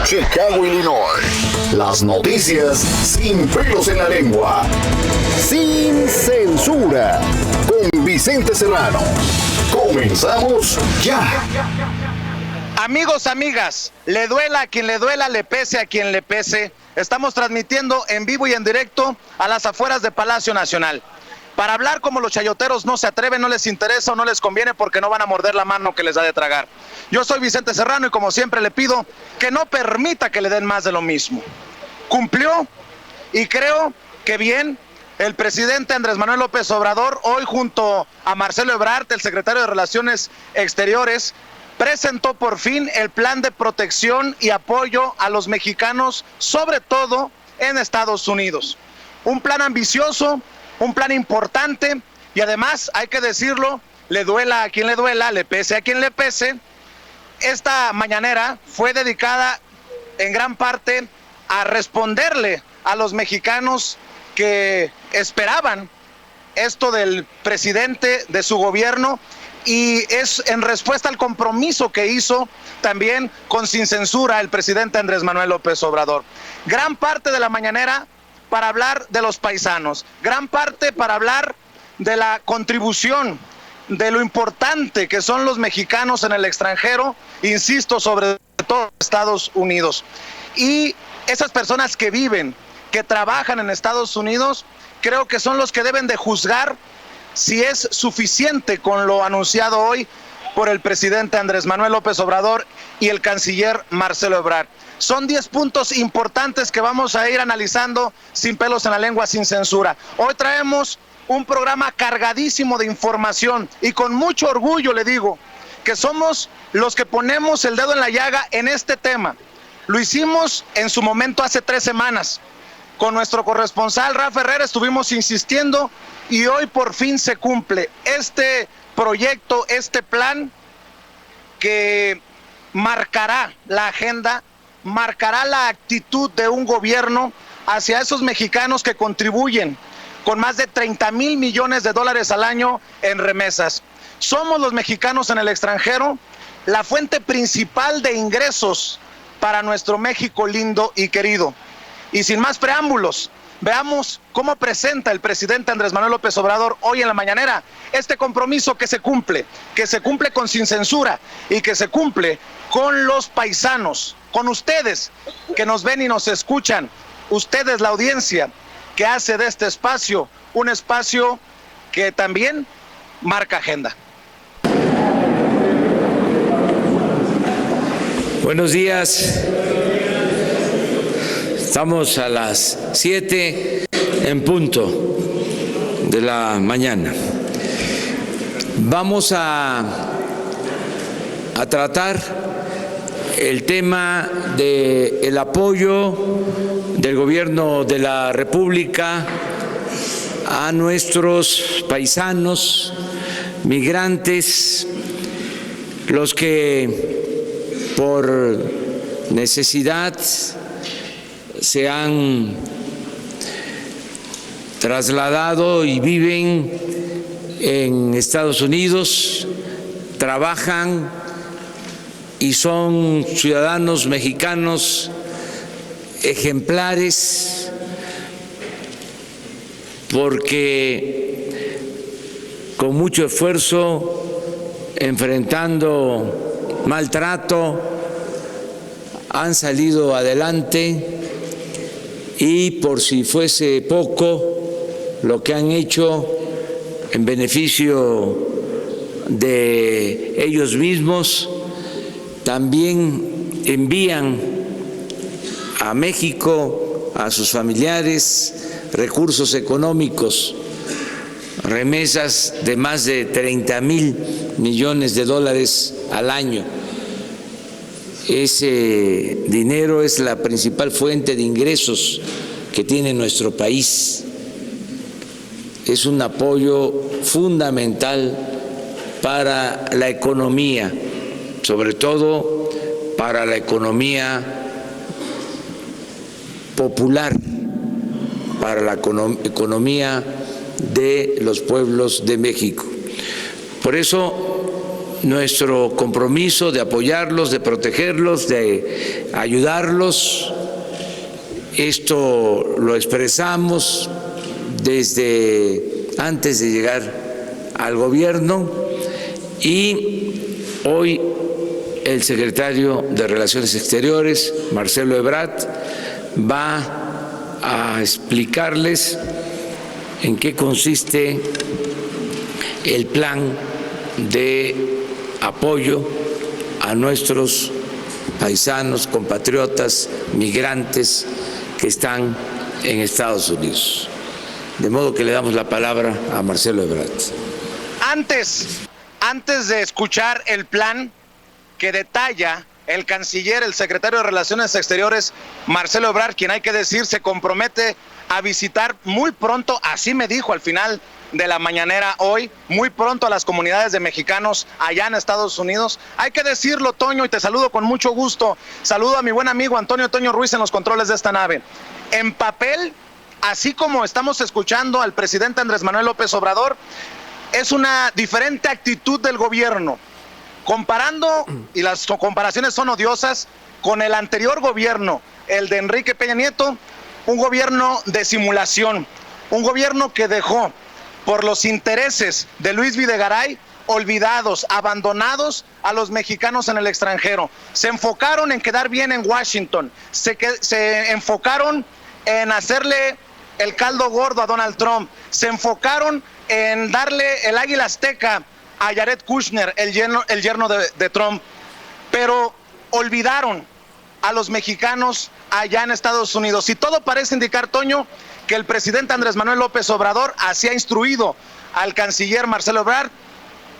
Chicago, Illinois. Las noticias sin pelos en la lengua. Sin censura. Con Vicente Serrano. Comenzamos ya. Amigos, amigas, le duela a quien le duela, le pese a quien le pese. Estamos transmitiendo en vivo y en directo a las afueras de Palacio Nacional. Para hablar como los chayoteros no se atreven, no les interesa o no les conviene porque no van a morder la mano que les da de tragar. Yo soy Vicente Serrano y como siempre le pido que no permita que le den más de lo mismo. Cumplió y creo que bien el presidente Andrés Manuel López Obrador, hoy junto a Marcelo Ebrard, el secretario de Relaciones Exteriores, presentó por fin el plan de protección y apoyo a los mexicanos, sobre todo en Estados Unidos. Un plan ambicioso, un plan importante y además, hay que decirlo, le duela a quien le duela, le pese a quien le pese. Esta mañanera fue dedicada en gran parte a responderle a los mexicanos que esperaban esto del presidente, de su gobierno, y es en respuesta al compromiso que hizo también con Sin Censura el presidente Andrés Manuel López Obrador. Gran parte de la mañanera para hablar de los paisanos, gran parte para hablar de la contribución, de lo importante que son los mexicanos en el extranjero, insisto, sobre todo en Estados Unidos. Y esas personas que viven, que trabajan en Estados Unidos, creo que son los que deben de juzgar si es suficiente con lo anunciado hoy por el presidente Andrés Manuel López Obrador y el canciller Marcelo Ebrard. Son 10 puntos importantes que vamos a ir analizando sin pelos en la lengua, sin censura. Hoy traemos un programa cargadísimo de información y con mucho orgullo le digo que somos los que ponemos el dedo en la llaga en este tema. Lo hicimos en su momento hace 3 semanas. Con nuestro corresponsal Rafa Herrera estuvimos insistiendo y hoy por fin se cumple este proyecto, este plan que marcará la agenda, marcará la actitud de un gobierno hacia esos mexicanos que contribuyen con más de 30,000 millones de dólares al año en remesas. Somos los mexicanos en el extranjero la fuente principal de ingresos para nuestro México lindo y querido. Y sin más preámbulos, veamos cómo presenta el presidente Andrés Manuel López Obrador hoy en la mañanera este compromiso que se cumple con Sin Censura y que se cumple con los paisanos, con ustedes que nos ven y nos escuchan, ustedes la audiencia que hace de este espacio un espacio que también marca agenda. Buenos días. Estamos a las 7 en punto de la mañana. Vamos a tratar el tema del apoyo del gobierno de la República a nuestros paisanos, migrantes, los que por necesidad se han trasladado y viven en Estados Unidos, trabajan y son ciudadanos mexicanos ejemplares porque con mucho esfuerzo, enfrentando maltrato, han salido adelante. Y por si fuese poco, lo que han hecho en beneficio de ellos mismos, también envían a México, a sus familiares, recursos económicos, remesas de más de 30,000 millones de dólares al año. Ese dinero es la principal fuente de ingresos que tiene nuestro país. Es un apoyo fundamental para la economía, sobre todo para la economía popular, para la economía de los pueblos de México. Por eso nuestro compromiso de apoyarlos, de protegerlos, de ayudarlos. Esto lo expresamos desde antes de llegar al gobierno y hoy el secretario de Relaciones Exteriores, Marcelo Ebrard, va a explicarles en qué consiste el plan de apoyo a nuestros paisanos, compatriotas, migrantes que están en Estados Unidos. De modo que le damos la palabra a Marcelo Ebrard. Antes de escuchar el plan que detalla el canciller, el secretario de Relaciones Exteriores, Marcelo Ebrard, quien hay que decir se compromete a visitar muy pronto, así me dijo al final de la mañanera hoy, muy pronto a las comunidades de mexicanos allá en Estados Unidos. Hay que decirlo, Toño, y te saludo con mucho gusto. Saludo a mi buen amigo Antonio Toño Ruiz en los controles de esta nave. En papel, así como estamos escuchando al presidente Andrés Manuel López Obrador, es una diferente actitud del gobierno. Comparando, y las comparaciones son odiosas, con el anterior gobierno, el de Enrique Peña Nieto, un gobierno de simulación, un gobierno que dejó por los intereses de Luis Videgaray olvidados, abandonados a los mexicanos en el extranjero. Se enfocaron en quedar bien en Washington, se enfocaron en hacerle el caldo gordo a Donald Trump, se enfocaron en darle el águila azteca a Jared Kushner, el yerno de Trump, pero olvidaron a los mexicanos allá en Estados Unidos. Y todo parece indicar, Toño, que el presidente Andrés Manuel López Obrador así ha instruido al canciller Marcelo Ebrard,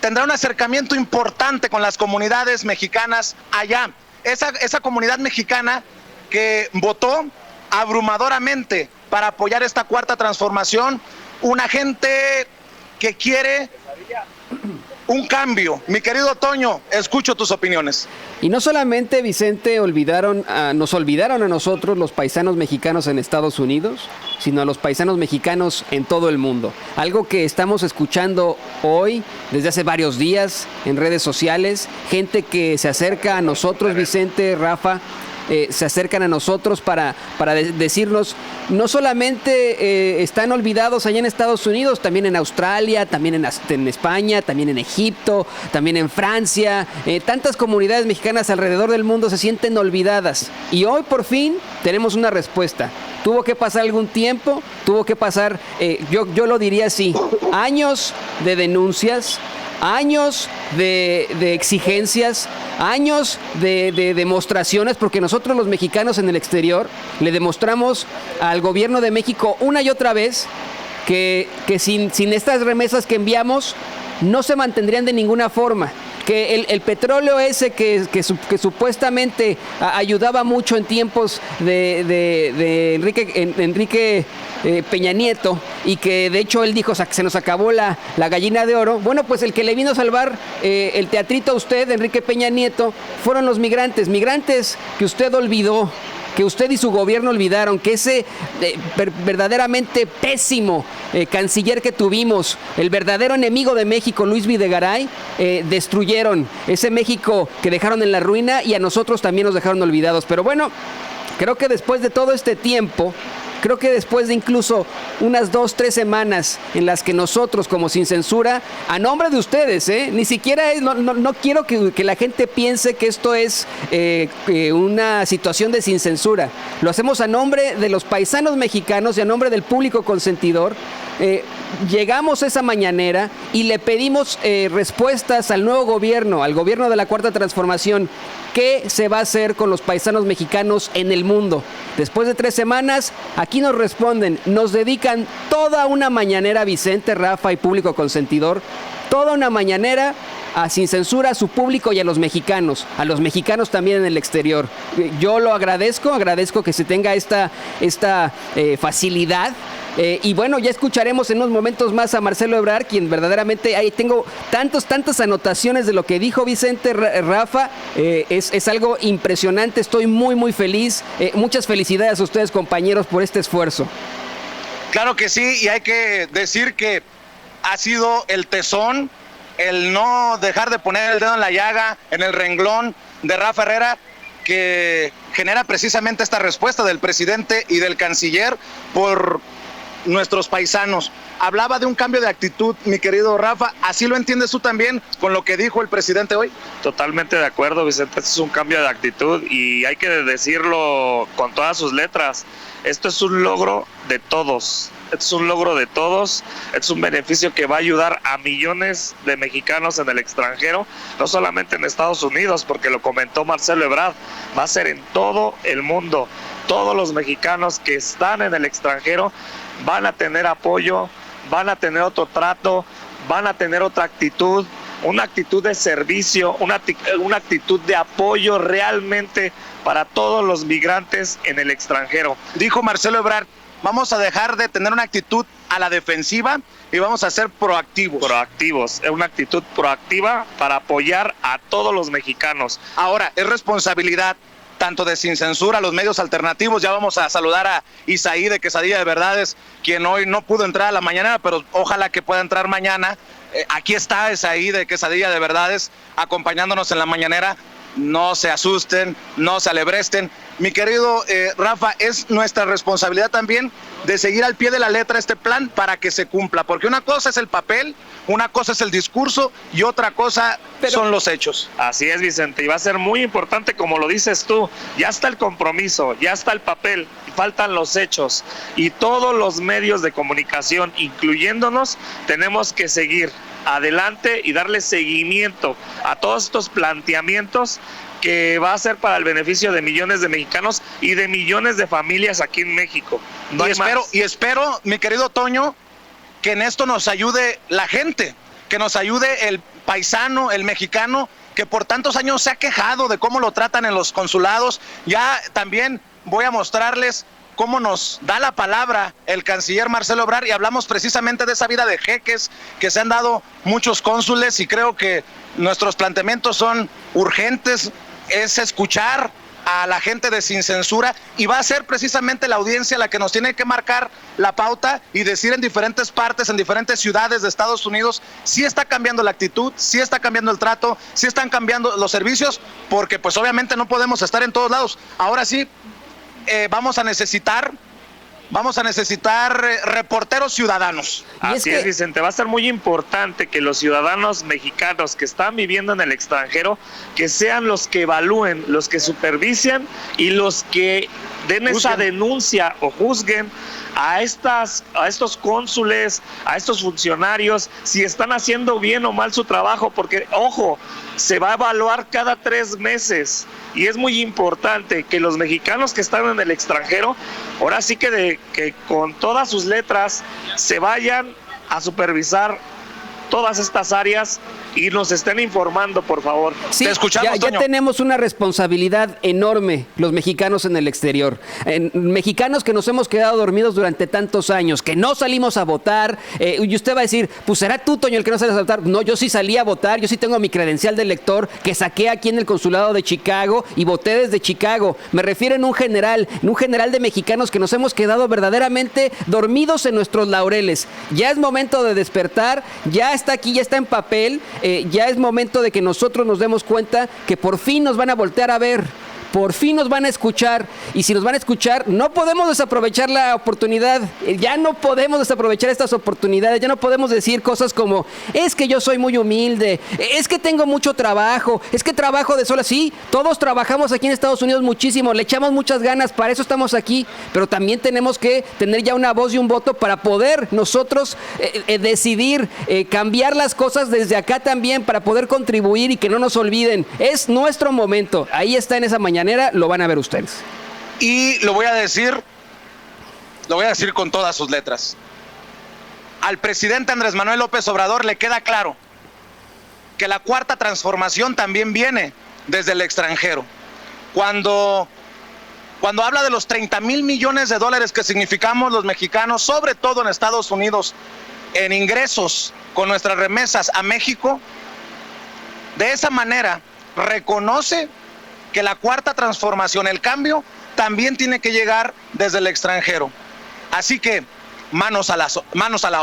tendrá un acercamiento importante con las comunidades mexicanas allá. Esa comunidad mexicana que votó abrumadoramente para apoyar esta cuarta transformación, una gente que quiere un cambio. Mi querido Toño, escucho tus opiniones. Y no solamente, Vicente, nos olvidaron a nosotros, los paisanos mexicanos en Estados Unidos, sino a los paisanos mexicanos en todo el mundo. Algo que estamos escuchando hoy, desde hace varios días, en redes sociales, gente que se acerca a nosotros, Vicente, Rafa, se acercan a nosotros para decirnos, no solamente están olvidados allá en Estados Unidos, también en Australia, también en España, también en Egipto, también en Francia, tantas comunidades mexicanas alrededor del mundo se sienten olvidadas. Y hoy por fin tenemos una respuesta. Tuvo que pasar algún tiempo, tuvo que pasar, yo lo diría así, años de denuncias, años de exigencias, años de demostraciones, porque nosotros los mexicanos en el exterior le demostramos al gobierno de México una y otra vez que sin estas remesas que enviamos no se mantendrían de ninguna forma. Que el petróleo ese que supuestamente ayudaba mucho en tiempos de Enrique Peña Nieto, y que de hecho él dijo que se nos acabó la gallina de oro. Bueno, pues el que le vino a salvar el teatrito a usted, Enrique Peña Nieto, fueron los migrantes que usted olvidó, que usted y su gobierno olvidaron, que ese verdaderamente pésimo canciller que tuvimos, el verdadero enemigo de México, Luis Videgaray, destruyeron ese México que dejaron en la ruina, y a nosotros también nos dejaron olvidados. Pero bueno, creo que después de todo este tiempo, creo que después de incluso unas 2-3 semanas en las que nosotros, como Sin Censura, a nombre de ustedes, ni siquiera es, no quiero que la gente piense que esto es una situación de Sin Censura. Lo hacemos a nombre de los paisanos mexicanos y a nombre del público consentidor. Llegamos esa mañanera y le pedimos respuestas al nuevo gobierno, al gobierno de la Cuarta Transformación. ¿Qué se va a hacer con los paisanos mexicanos en el mundo? Después de 3 semanas, aquí nos responden, nos dedican toda una mañanera, Vicente, Rafa y público consentidor, toda una mañanera a Sin Censura, a su público y a los mexicanos también en el exterior. Yo lo agradezco que se tenga esta facilidad. Y bueno, ya escucharemos en unos momentos más a Marcelo Ebrard, quien verdaderamente, ahí tengo tantas anotaciones de lo que dijo Vicente, Rafa, es algo impresionante, estoy muy feliz, muchas felicidades a ustedes, compañeros, por este esfuerzo. Claro que sí, y hay que decir que ha sido el tesón el no dejar de poner el dedo en la llaga, en el renglón de Rafa Herrera, que genera precisamente esta respuesta del presidente y del canciller por nuestros paisanos. Hablaba de un cambio de actitud, mi querido Rafa, ¿así lo entiendes tú también con lo que dijo el presidente hoy? Totalmente de acuerdo, Vicente, este es un cambio de actitud y hay que decirlo con todas sus letras. Esto es un logro de todos, es un logro de todos, es un beneficio que va a ayudar a millones de mexicanos en el extranjero, no solamente en Estados Unidos, porque lo comentó Marcelo Ebrard, va a ser en todo el mundo. Todos los mexicanos que están en el extranjero van a tener apoyo, van a tener otro trato, van a tener otra actitud, una actitud de servicio, una actitud de apoyo realmente para todos los migrantes en el extranjero. Dijo Marcelo Ebrard, vamos a dejar de tener una actitud a la defensiva y vamos a ser proactivos. Proactivos, es una actitud proactiva para apoyar a todos los mexicanos. Ahora, es responsabilidad tanto de Sin Censura, los medios alternativos. Ya vamos a saludar a Isaí de Quesadilla de Verdades, quien hoy no pudo entrar a la mañana, pero ojalá que pueda entrar mañana. Aquí está Isaí de Quesadilla de Verdades, acompañándonos en la mañanera. No se asusten, no se alebresten. Mi querido Rafa, es nuestra responsabilidad también de seguir al pie de la letra este plan para que se cumpla, porque una cosa es el papel, una cosa es el discurso y otra cosa son los hechos. Así es, Vicente, y va a ser muy importante, como lo dices tú, ya está el compromiso, ya está el papel, faltan los hechos, y todos los medios de comunicación, incluyéndonos, tenemos que seguir adelante y darle seguimiento a todos estos planteamientos que va a ser para el beneficio de millones de mexicanos y de millones de familias aquí en México. Y espero, mi querido Toño, que en esto nos ayude la gente, que nos ayude el paisano, el mexicano, que por tantos años se ha quejado de cómo lo tratan en los consulados. Ya también voy a mostrarles cómo nos da la palabra el canciller Marcelo Ebrard y hablamos precisamente de esa vida de jeques que se han dado muchos cónsules, y creo que nuestros planteamientos son urgentes, es escuchar a la gente de Sin Censura, y va a ser precisamente la audiencia la que nos tiene que marcar la pauta y decir en diferentes partes, en diferentes ciudades de Estados Unidos, si está cambiando la actitud, si está cambiando el trato, si están cambiando los servicios, porque pues obviamente no podemos estar en todos lados. Ahora sí, vamos a necesitar reporteros ciudadanos. Así es, Vicente, va a ser muy importante que los ciudadanos mexicanos que están viviendo en el extranjero, que sean los que evalúen, los que supervisen y los que den esa denuncia o juzguen a estos cónsules, a estos funcionarios, si están haciendo bien o mal su trabajo, porque, ojo, se va a evaluar cada 3 meses. Y es muy importante que los mexicanos que están en el extranjero, ahora sí que con todas sus letras se vayan a supervisar todas estas áreas y nos estén informando, por favor. Sí, te escuchamos, ya tenemos una responsabilidad enorme los mexicanos en el exterior. Mexicanos que nos hemos quedado dormidos durante tantos años, que no salimos a votar. Y usted va a decir, pues será tú, Toño, el que no sales a votar. No, yo sí salí a votar, yo sí tengo mi credencial de elector que saqué aquí en el consulado de Chicago y voté desde Chicago. Me refiero en un general de mexicanos que nos hemos quedado verdaderamente dormidos en nuestros laureles. Ya es momento de despertar, ya está aquí, ya está en papel. Ya es momento de que nosotros nos demos cuenta que por fin nos van a voltear a ver, por fin nos van a escuchar, y si nos van a escuchar no podemos desaprovechar la oportunidad, ya no podemos desaprovechar estas oportunidades, ya no podemos decir cosas como, es que yo soy muy humilde, es que tengo mucho trabajo, es que trabajo de sola. Sí, todos trabajamos aquí en Estados Unidos muchísimo, le echamos muchas ganas, para eso estamos aquí, pero también tenemos que tener ya una voz y un voto para poder nosotros decidir, cambiar las cosas desde acá también, para poder contribuir y que no nos olviden. Es nuestro momento, ahí está en esa mañanera, lo van a ver ustedes. Y lo voy a decir con todas sus letras. Al presidente Andrés Manuel López Obrador le queda claro que la cuarta transformación también viene desde el extranjero. Cuando habla de los 30,000 millones de dólares que significamos los mexicanos, sobre todo en Estados Unidos, en ingresos con nuestras remesas a México, de esa manera reconoce que la cuarta transformación, el cambio, también tiene que llegar desde el extranjero. Así que manos a la obra.